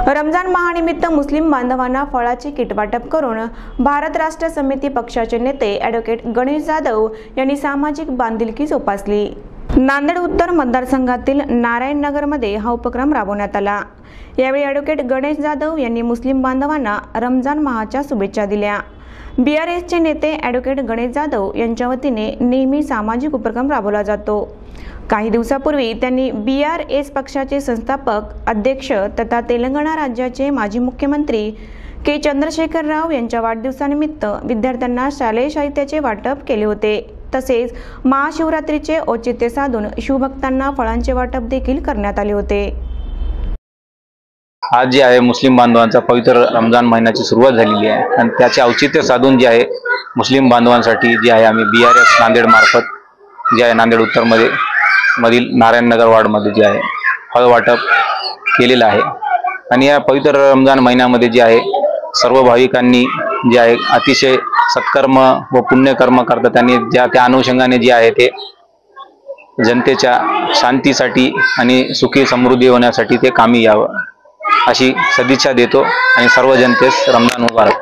रमजान महानिमित्त मुस्लिम बांधवांना फळाची किट वाटप करून भारत राष्ट्र समिती पक्षाचे नेते ॲडव्होकेट गणेश जाधव यांनी सामाजिक बांधिलकी जोपासली। नांदेड उत्तर मतदारसंघातील नारायणनगरमध्ये हा उपक्रम राबवण्यात आला। यावेळी ॲडव्होकेट गणेश जाधव यांनी मुस्लिम बांधवांना रमजान माहाच्या शुभेच्छा दिल्या। BRSचे नेते ॲडव्होकेट गणेश जाधव यांच्या वतीने नेहमी सामाजिक उपक्रम राबवला जातो। काही दिवसापूर्वी त्यांनी BRS पक्षाचे संस्थापक अध्यक्ष तथा तेलंगणा राज्याचे माजी मुख्यमंत्री के चंद्रशेखर राव यांच्या वाढदिवसानिमित्त विद्यार्थ्यांना शालेय साहित्याचे वाटप केले होते। तसेच महाशिवरात्रीचे औचित्य साधून शिवभक्तांना फळांचे वाटप देखील करण्यात आले होते। आज जे आहे मुस्लिम बांधवांचा पवित्र रमजान महिन्याची सुरुवात झालेली आहे आणि त्याचे औचित्य साधून जे आहे मुस्लिम बांधवांसाठी जे आहे आम्ही BRS नांदेड मार्फत जे आहे नांदेड उत्तर मधील नारायणनगर वार्डमध्ये जे आहे फळ वाटप केलेलं आहे। आणि या पवित्र रमजान महिन्यामध्ये जे आहे सर्व भाविकांनी जे आहे अतिशय सत्कर्म व पुण्यकर्म करतात त्यांनी त्या अनुषंगाने जे आहे ते जनतेच्या शांतीसाठी आणि सुखी समृद्धी होण्यासाठी ते कामी यावं अशी सदिच्छा देतो आणि सर्व जनतेस रमजान मुबारक।